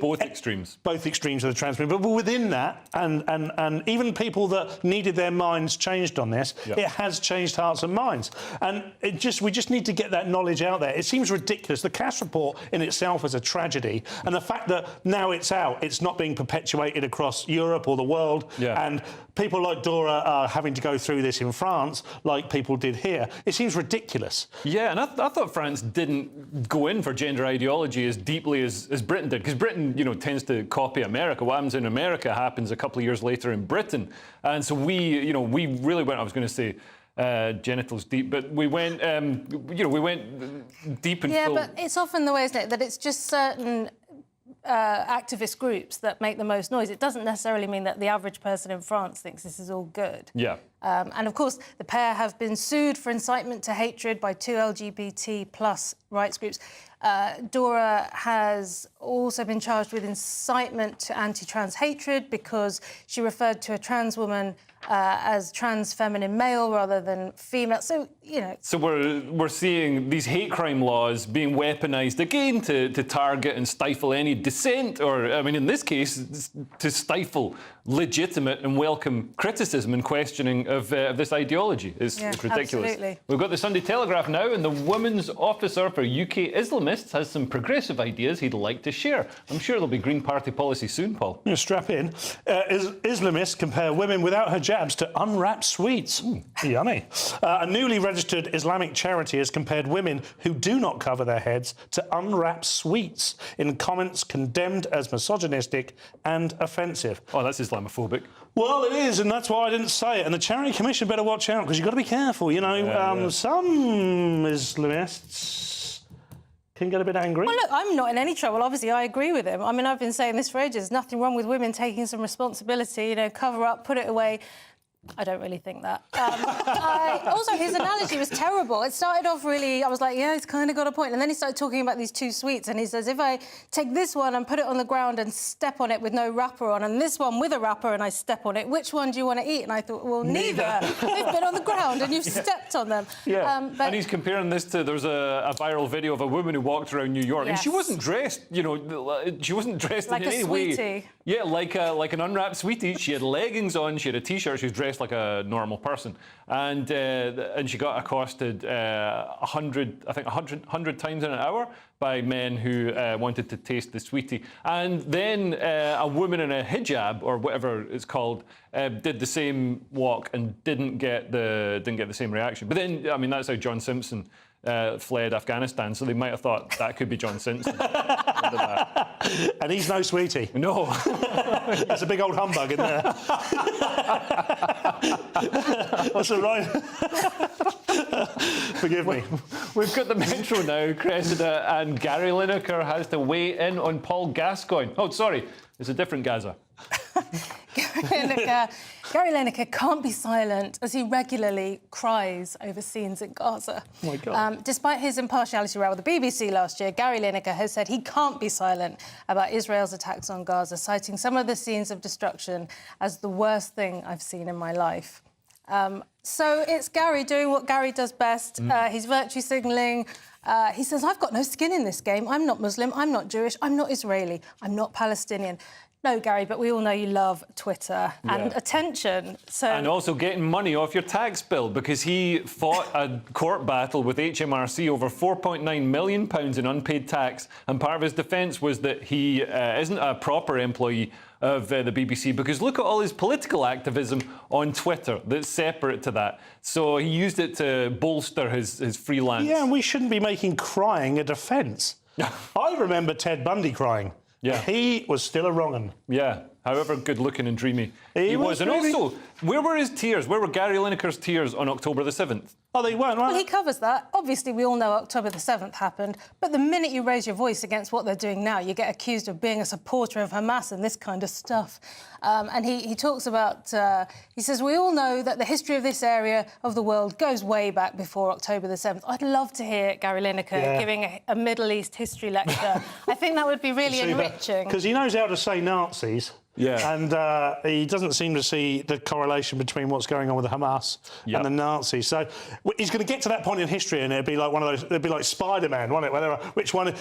both extremes. Both extremes of the trans movement. But within that, and even people that needed their minds changed on this, it has changed hearts and minds. And we just need to get that knowledge out there. It seems ridiculous. The Cass report in itself is a tragedy. And the fact that now it's out, it's not being perpetuated across Europe or the world. Yeah. And people like Dora are having to go through this in France like people did here. It seems ridiculous. Yeah, and I thought France didn't go in for gender ideology as deeply as Britain did, because Britain, you know, tends to copy America. What happens in America happens a couple of years later in Britain. And so we really went, I was going to say, genitals deep, but we went, we went deep and full. Yeah, but it's often the way, isn't it, that it's just certain activist groups that make the most noise. It doesn't necessarily mean that the average person in France thinks this is all good. Yeah. And of course, the pair have been sued for incitement to hatred by two LGBT plus rights groups. Dora has also been charged with incitement to anti-trans hatred because she referred to a trans woman as trans feminine male rather than female. So, you know... So we're seeing these hate crime laws being weaponised again to target and stifle any dissent, or, I mean, in this case, to stifle legitimate and welcome criticism and questioning of this ideology. It's ridiculous. Absolutely. We've got the Sunday Telegraph now, and the Women's Officer for UK Islamists has some progressive ideas he'd like to share. I'm sure there'll be Green Party policy soon, Paul. Yeah, strap in. Islamists compare women without hijabs to unwrapped sweets. Yummy. A newly registered Islamic charity has compared women who do not cover their heads to unwrapped sweets in comments condemned as misogynistic and offensive. Oh, that's Islamophobic. Well, it is, and that's why I didn't say it. And the charity Gary Commission better watch out, because you've got to be careful. You know, some Islamists can get a bit angry. Well, look, I'm not in any trouble. Obviously, I agree with him. I mean, I've been saying this for ages. Nothing wrong with women taking some responsibility, you know, cover up, put it away. I don't really think that. Also, his analogy was terrible. It started off really, I was like, yeah, he's kind of got a point. And then he started talking about these two sweets, and he says, if I take this one and put it on the ground and step on it with no wrapper on, and this one with a wrapper and I step on it, which one do you want to eat? And I thought, well, neither. They've been on the ground and you've stepped on them. Yeah, and he's comparing this to, there's a viral video of a woman who walked around New York, and she wasn't dressed, you know, she wasn't dressed like in any sweetie. way. Yeah, like an unwrapped sweetie. She had leggings on, she had a T-shirt, she was dressed like a normal person, and she got accosted 100 times in an hour by men who wanted to taste the sweetie. And then a woman in a hijab, or whatever it's called, did the same walk and didn't get the same reaction. But then, I mean, that's how John Simpson fled Afghanistan, so they might have thought that could be John Simpson. And he's no sweetie. No. There's a big old humbug in there. That's all right. Forgive me. We've got the Metro now, Cressida, and Gary Lineker has to weigh in on Paul Gascoigne. Oh, sorry, it's a different Gaza. Gary Lineker can't be silent as he regularly cries over scenes in Gaza. Oh my God. Despite his impartiality row with the BBC last year, Gary Lineker has said he can't be silent about Israel's attacks on Gaza, citing some of the scenes of destruction as the worst thing I've seen in my life. So it's Gary doing what Gary does best. He's virtue signalling. He says, I've got no skin in this game. I'm not Muslim. I'm not Jewish. I'm not Israeli. I'm not Palestinian. No, Gary, but we all know you love Twitter and attention. So and also getting money off your tax bill, because he fought a court battle with HMRC over £4.9 million in unpaid tax, and part of his defence was that he isn't a proper employee of the BBC, because look at all his political activism on Twitter that's separate to that. So he used it to bolster his freelance. Yeah, and we shouldn't be making crying a defence. I remember Ted Bundy crying. Yeah. He was still a wrong-un. Yeah, however good-looking and dreamy he was. And really... also, where were his tears? Where were Gary Lineker's tears on October the 7th? Oh, they weren't, right? Well, he covers that. Obviously, we all know October the 7th happened, but the minute you raise your voice against what they're doing now, you get accused of being a supporter of Hamas and this kind of stuff. And he talks about... he says, we all know that the history of this area of the world goes way back before October the 7th. I'd love to hear Gary Lineker giving a Middle East history lecture. I think that would be really enriching. Because he knows how to say Nazis. Yeah. And he doesn't seem to see the correlation between what's going on with the Hamas and the Nazis. So he's going to get to that point in history, and it'd be like one of those. It'd be like Spider-Man, won't it? Whether which one?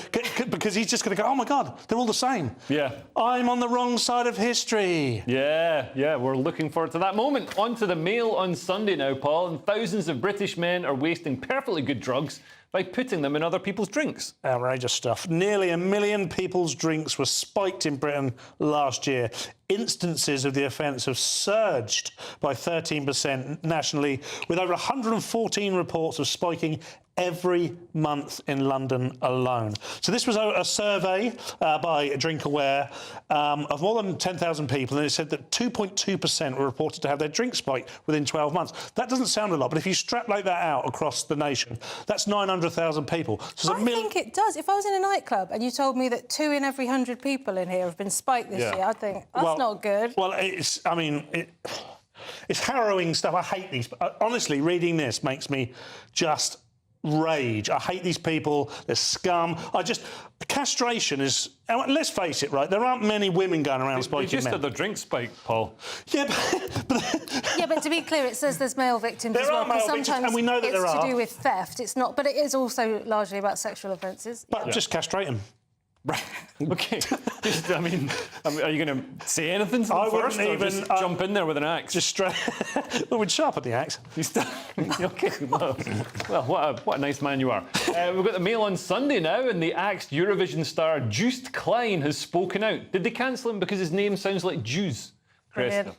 Because he's just going to go, oh my God, they're all the same. Yeah. I'm on the wrong side of history. Yeah. We're looking forward to that moment. On to the Mail on Sunday now, Paul. And thousands of British men are wasting perfectly good drugs by putting them in other people's drinks. Outrageous stuff. Nearly 1 million people's drinks were spiked in Britain last year. Instances of the offence have surged by 13% nationally, with over 114 reports of spiking every month in London alone. So this was a survey by DrinkAware of more than 10,000 people, and it said that 2.2% were reported to have their drink spiked within 12 months. That doesn't sound a lot, but if you extrapolate that out across the nation, that's 900,000 people. So I think it does. If I was in a nightclub and you told me that 2 in every 100 people in here have been spiked this year, I'd think, that's not good. Well, it's harrowing stuff. I hate these. Honestly, reading this makes me just rage. I hate these people. They're scum. Castration is... Let's face it, right? There aren't many women going around spiking men. They just had their drink spiked, Paul. Yeah, but to be clear, it says there's male victims as well. There are male victims, and we know that there are. It's to do with theft. It's not... But it is also largely about sexual offences. But just castrate them. Right. OK. I mean, are you going to say anything to them first, or just jump in there with an axe? Just straight... Well, we'd sharpen the axe. OK. Well, what a nice man you are. We've got the Mail on Sunday now, and the axed Eurovision star Joost Klein has spoken out. Did they cancel him because his name sounds like Jews? Brilliant.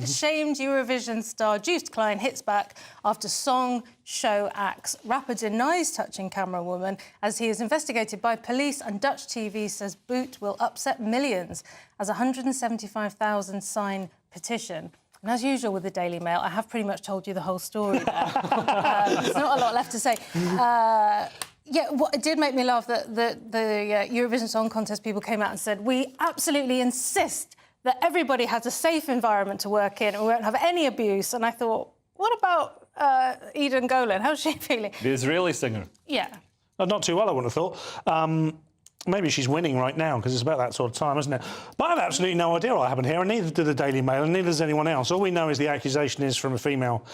Shamed Eurovision star Joost Klein hits back after song show axe. Rapper denies touching camera woman as he is investigated by police, and Dutch TV says boot will upset millions as a 175,000 sign petition And as usual with the Daily Mail, I have pretty much told you the whole story there. There's not a lot left to say. Yeah, what it did make me laugh that the Eurovision Song Contest people came out and said, we absolutely insist that everybody has a safe environment to work in and we won't have any abuse. And I thought, what about Eden Golan? How's she feeling? The Israeli singer. Yeah. Not too well, I wouldn't have thought. Maybe she's winning right now, because it's about that sort of time, isn't it? But I have absolutely no idea what happened here, and neither did the Daily Mail, and neither does anyone else. All we know is the accusation is from a female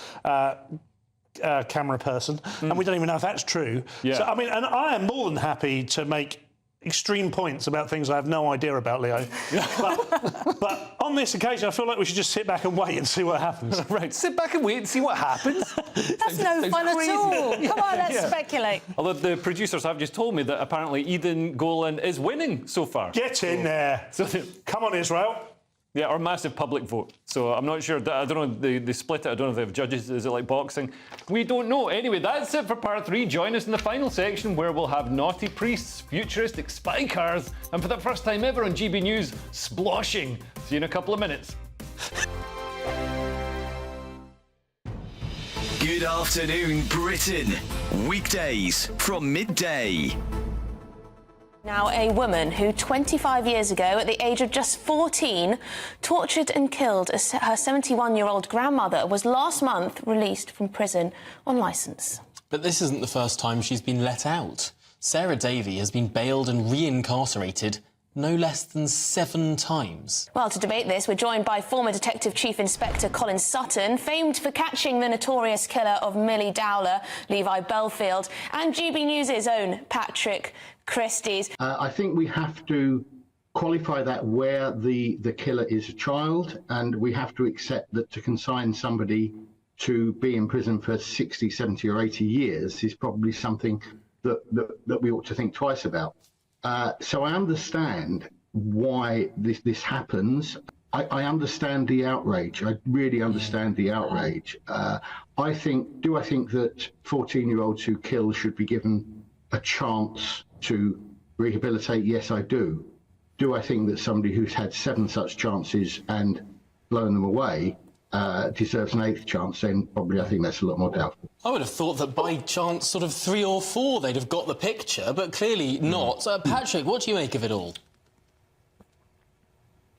camera person, and we don't even know if that's true. Yeah. So, I mean, and I am more than happy to make extreme points about things I have no idea about, Leo. but on this occasion, I feel like we should just sit back and wait and see what happens. Right, sit back and wait and see what happens. That's no fun at all. Come on, let's speculate. Although the producers have just told me that apparently Eden Golan is winning so far. Get in there. Come on, Israel. Yeah, or massive public vote. So I'm not sure. I don't know. They split it. I don't know if they have judges. Is it like boxing? We don't know. Anyway, that's it for part 3. Join us in the final section where we'll have naughty priests, futuristic spy cars, and for the first time ever on GB News, sploshing. See you in a couple of minutes. Good afternoon, Britain. Weekdays from midday. Now, a woman who 25 years ago, at the age of just 14, tortured and killed her 71-year-old grandmother was last month released from prison on licence. But this isn't the first time she's been let out. Sarah Davey has been bailed and reincarcerated no less than 7 times. Well, to debate this, we're joined by former Detective Chief Inspector Colin Sutton, famed for catching the notorious killer of Millie Dowler, Levi Belfield, and GB News' own Patrick Christie's. I think we have to qualify that where the killer is a child, and we have to accept that to consign somebody to be in prison for 60, 70 or 80 years is probably something that we ought to think twice about. So I understand why this happens. I understand the outrage. I really understand the outrage. I think that 14-year-olds who kill should be given a chance to rehabilitate? Yes, I do. Do I think that somebody who's had 7 such chances and blown them away deserves an 8th chance? Then probably I think that's a lot more doubtful. I would have thought that by chance, sort of 3 or 4, they'd have got the picture, but clearly not. Patrick, what do you make of it all?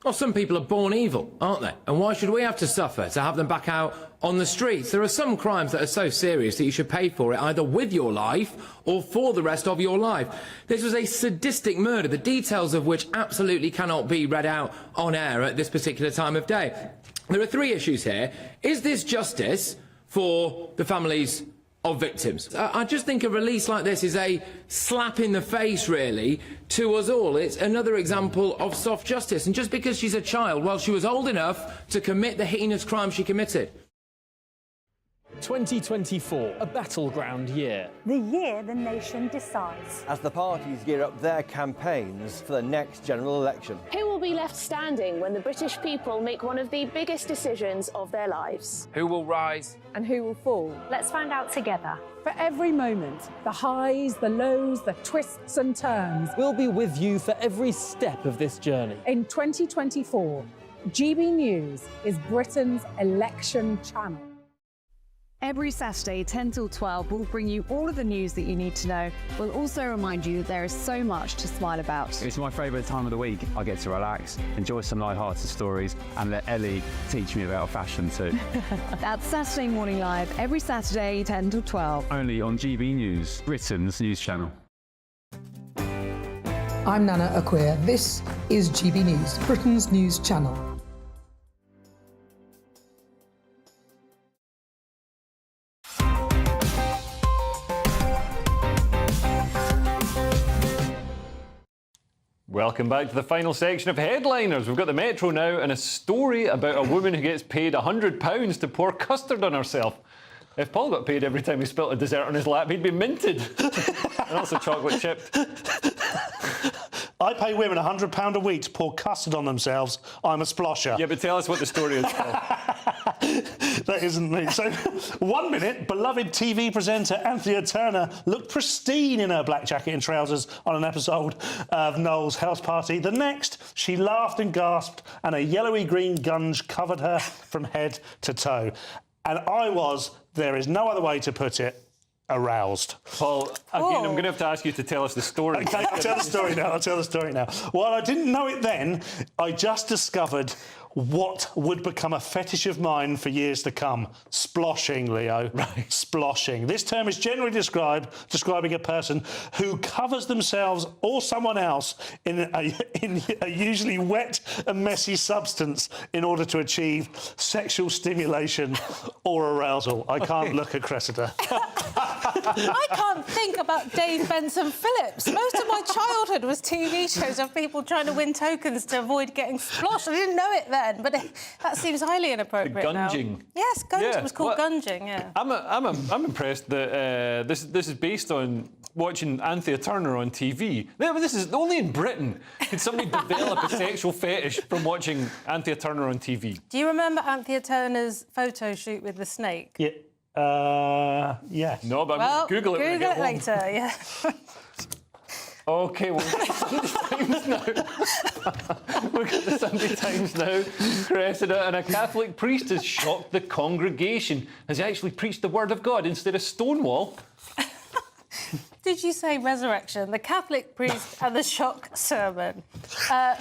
Well, some people are born evil, aren't they? And why should we have to suffer to have them back out on the streets? There are some crimes that are so serious that you should pay for it either with your life or for the rest of your life. This was a sadistic murder, the details of which absolutely cannot be read out on air at this particular time of day. There are 3 issues here. Is this justice for the families of victims? I just think a release like this is a slap in the face, really, to us all. It's another example of soft justice. And just because she's a child, well, she was old enough to commit the heinous crime she committed. 2024, a battleground year. The year the nation decides. As the parties gear up their campaigns for the next general election. Who will be left standing when the British people make one of the biggest decisions of their lives? Who will rise? And who will fall? Let's find out together. For every moment, the highs, the lows, the twists and turns. We'll be with you for every step of this journey. In 2024, GB News is Britain's election channel. Every Saturday, 10 till 12, we'll bring you all of the news that you need to know. We'll also remind you that there is so much to smile about. It's my favourite time of the week. I get to relax, enjoy some light-hearted stories, and let Ellie teach me about fashion too. That's Saturday Morning Live, every Saturday, 10 till 12. Only on GB News, Britain's news channel. I'm Nana Acquia. This is GB News, Britain's news channel. Welcome back to the final section of Headliners. We've got the Metro now and a story about a woman who gets paid £100 to pour custard on herself. If Paul got paid every time he spilt a dessert on his lap, he'd be minted. And also chocolate chipped. I pay women £100 a week to pour custard on themselves. I'm a splosher. Yeah, but tell us what the story is, Paul. That isn't me. So, 1 minute, beloved TV presenter Anthea Turner looked pristine in her black jacket and trousers on an episode of Noel's House Party. The next, she laughed and gasped, and a yellowy-green gunge covered her from head to toe. And I was, there is no other way to put it, aroused. Paul, again, I'm going to have to ask you to tell us the story. OK, I'll tell the story now. While I didn't know it then, I just discovered what would become a fetish of mine for years to come. Sploshing, Leo. Right. Sploshing. This term is generally describing a person who covers themselves or someone else in a usually wet and messy substance in order to achieve sexual stimulation or arousal. I can't look at Cressida. I can't think about Dave Benson Phillips. Most of my childhood was TV shows of people trying to win tokens to avoid getting sploshed. I didn't know it then, but that seems highly inappropriate Gunging. now. Yes, gunging. Yeah. It was called gunging, yeah. I'm impressed that this is based on watching Anthea Turner on TV. This is only in Britain could somebody develop a sexual fetish from watching Anthea Turner on TV. Do you remember Anthea Turner's photo shoot with the snake? Yeah. Yes. No, but Well, Google it when I get home. later, yeah. OK, well, Sunday Times now. We've got the Sunday Times now. Cressida, and a Catholic priest has shocked the congregation. Has he actually preached the word of God instead of Stonewall? Did you say resurrection? The Catholic priest and the shock sermon.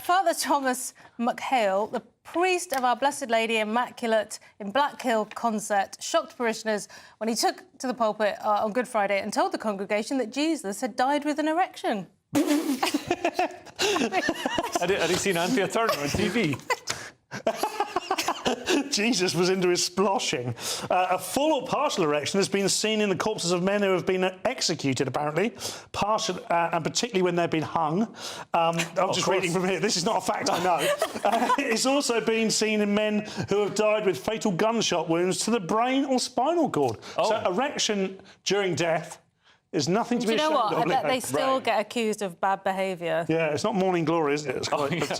Father Thomas McHale, the priest of Our Blessed Lady Immaculate in Black Hill Concert, shocked parishioners when he took to the pulpit on Good Friday and told the congregation that Jesus had died with an erection. Had he seen Anthea Turner on TV? Jesus was into his sploshing. A full or partial erection has been seen in the corpses of men who have been executed, apparently, partial, and particularly when they've been hung. I'm just reading from here. This is not a fact, I know. It's also been seen in men who have died with fatal gunshot wounds to the brain or spinal cord. So erection during death is nothing to be ashamed of. Do you know what? I bet they still get accused of bad behaviour. Yeah, it's not morning glory, is it? It's quite, it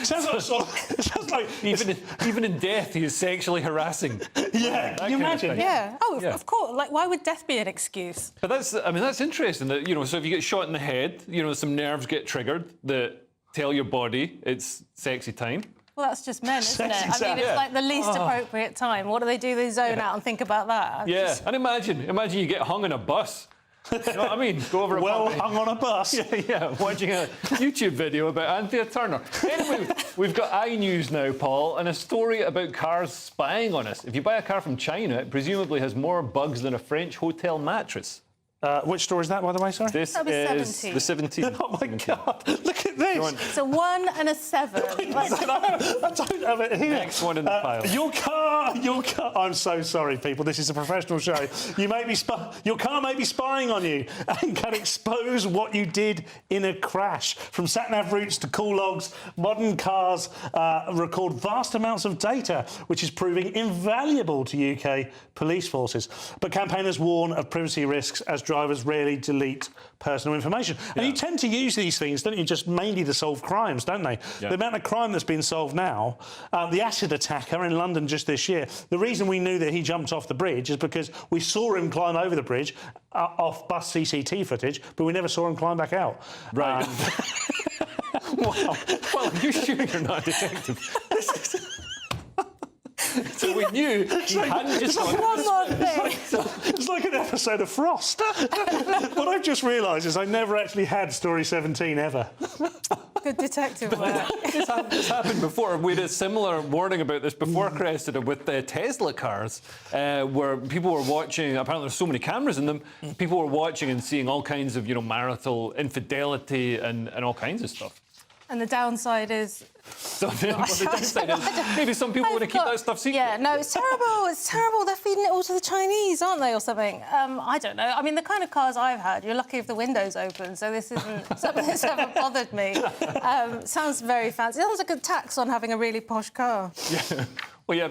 sounds like even in death, he is sexually harassing. Yeah, can you imagine? Yeah. Oh, of course. Like, why would death be an excuse? But that's interesting. That so if you get shot in the head, some nerves get triggered that tell your body it's sexy time. Well, that's just men, isn't it? I mean, it's like the least appropriate time. What do? They zone out and think about that. Yeah, and imagine you get hung on a bus. You know what I mean? Go over hung on a bus. Yeah, watching a YouTube video about Anthea Turner. Anyway, we've got iNews now, Paul, and a story about cars spying on us. If you buy a car from China, it presumably has more bugs than a French hotel mattress. Which store is that, by the way, sorry? This is the 17. Oh, my God. Look at this. It's a 1 and a 7. I don't have it here. Next one in the pile. Your car. I'm so sorry, people. This is a professional show. Your car may be spying on you and can expose what you did in a crash. From sat-nav routes to call logs, modern cars record vast amounts of data, which is proving invaluable to UK police forces. But campaigners warn of privacy risks as drivers rarely delete personal information. And you tend to use these things, don't you, just mainly to solve crimes, don't they? Yeah. The amount of crime that's been solved now, the acid attacker in London just this year, the reason we knew that he jumped off the bridge is because we saw him climb over the bridge off bus CCTV footage, but we never saw him climb back out. Right. Wow. Well, are you sure you're not a detective? So we knew he hadn't just gone... One more thing. It's like an episode of Frost. What I've just realised is I never actually had Story 17 ever. Good detective work. This happened before. We had a similar warning about this before, Cressida, with the Tesla cars, where people were watching. Apparently, there's so many cameras in them. People were watching and seeing all kinds of, marital infidelity and all kinds of stuff. And the downside is... So the downside is maybe some people want to keep that stuff secret. Yeah, no, it's terrible. It's terrible. They're feeding it all to the Chinese, aren't they, or something? I don't know. I mean, the kind of cars I've had, you're lucky if the window's open, so this isn't something that's ever bothered me. Sounds very fancy. It sounds like a tax on having a really posh car. Yeah. Well, yeah,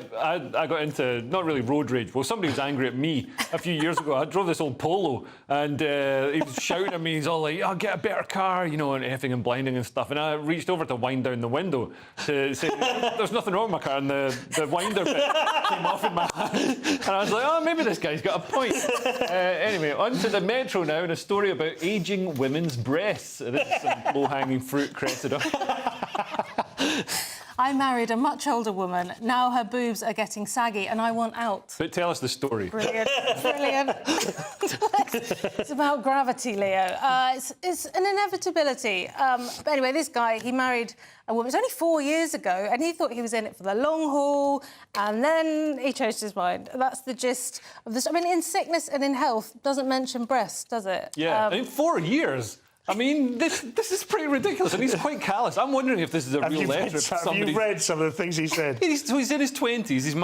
I got into, not really road rage, well, somebody was angry at me a few years ago. I drove this old Polo, and he was shouting at me. He's all like, "Oh, get a better car," you know, and effing and blinding and stuff. And I reached over to wind down the window to say, "There's nothing wrong with my car," and the winder bit came off in my hand. And I was like, "Oh, maybe this guy's got a point." Anyway, on to the Metro now, and a story about ageing women's breasts. This is some low-hanging fruit, Cressida. I married a much older woman. Now her boobs are getting saggy and I want out. But tell us the story. Brilliant. Brilliant. It's about gravity, Leo. It's an inevitability. But anyway, this guy, he married a woman. It was only 4 years ago, and he thought he was in it for the long haul, and then he changed his mind. That's the gist of this. I mean, in sickness and in health, doesn't mention breasts, does it? Yeah, in 4 years. I mean, this is pretty ridiculous, and he's quite callous. I'm wondering if this is a real letter. Have you read some of the things he said? So he's in his 20s. He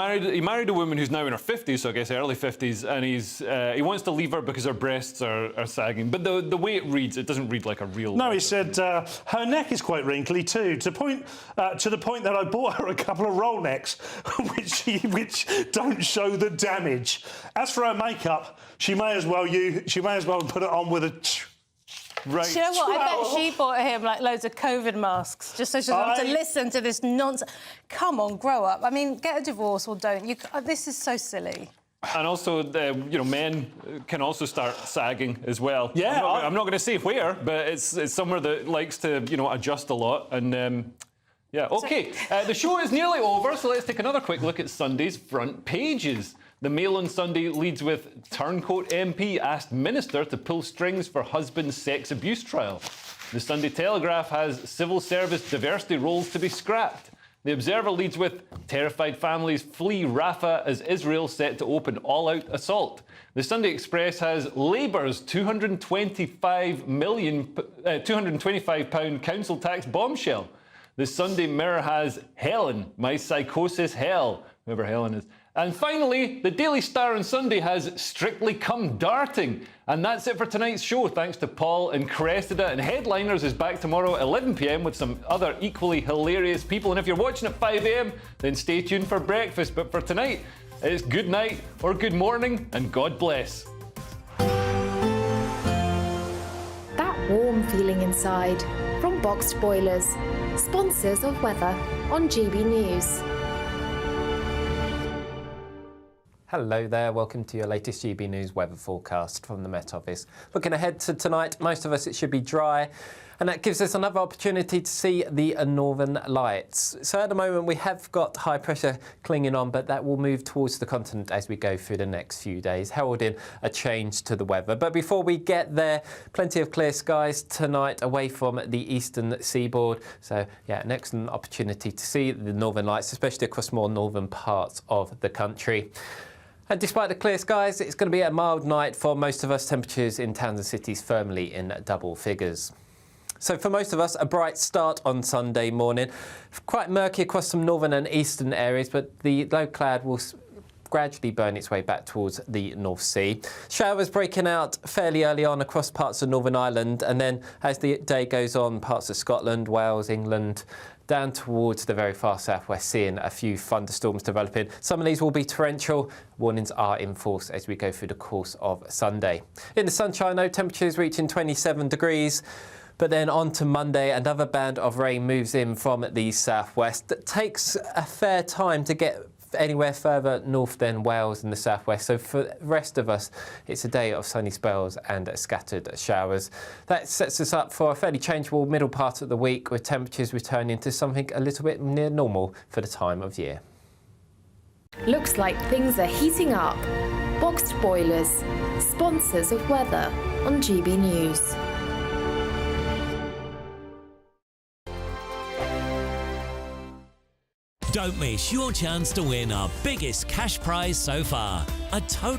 married a woman who's now in her 50s, so I guess early 50s, and he wants to leave her because her breasts are sagging. But the way it reads, it doesn't read like a real No, letter. he said her neck is quite wrinkly too, to the point that I bought her a couple of roll necks, which don't show the damage. As for her makeup, she may as well put it on with a. Right. Do you know what? I bet she bought him like loads of COVID masks just so she doesn't have to listen to this nonsense. Come on, grow up. I mean, get a divorce or don't. This is so silly. And also, men can also start sagging as well. Yeah. I'm not going to say where, but it's somewhere that likes to, adjust a lot. And yeah, OK. The show is nearly over, so let's take another quick look at Sunday's front pages. The Mail on Sunday leads with Turncoat MP asked Minister to pull strings for husband's sex abuse trial. The Sunday Telegraph has civil service diversity roles to be scrapped. The Observer leads with terrified families flee Rafah as Israel set to open all-out assault. The Sunday Express has Labour's £225 council tax bombshell. The Sunday Mirror has Helen, my psychosis hell, whoever Helen is. And finally, the Daily Star on Sunday has Strictly Come Darting. And that's it for tonight's show. Thanks to Paul and Cressida. And Headliners is back tomorrow at 11 p.m. with some other equally hilarious people. And if you're watching at 5 a.m, then stay tuned for breakfast. But for tonight, it's good night or good morning and God bless. That warm feeling inside from Boxed Boilers, sponsors of weather on GB News. Hello there, welcome to your latest GB News weather forecast from the Met Office. Looking ahead to tonight, most of us it should be dry, and that gives us another opportunity to see the northern lights. So at the moment we have got high pressure clinging on, but that will move towards the continent as we go through the next few days, heralding a change to the weather. But before we get there, plenty of clear skies tonight away from the eastern seaboard. So yeah, an excellent opportunity to see the northern lights, especially across more northern parts of the country. And despite the clear skies, it's going to be a mild night for most of us. Temperatures in towns and cities firmly in double figures. So for most of us, a bright start on Sunday morning. Quite murky across some northern and eastern areas, but the low cloud will gradually burn its way back towards the North Sea. Showers breaking out fairly early on across parts of Northern Ireland, and then as the day goes on, parts of Scotland, Wales, England, down towards the very far southwest, seeing a few thunderstorms developing. Some of these will be torrential. Warnings are in force as we go through the course of Sunday. In the sunshine, though, temperatures reaching 27 degrees. But then on to Monday, another band of rain moves in from the southwest. That takes a fair time to get anywhere further north than Wales and the southwest. So for the rest of us, it's a day of sunny spells and scattered showers. That sets us up for a fairly changeable middle part of the week, with temperatures returning to something a little bit near normal for the time of year. Looks like things are heating up. Boxed Boilers, sponsors of weather on GB News. Don't miss your chance to win our biggest cash prize so far, a total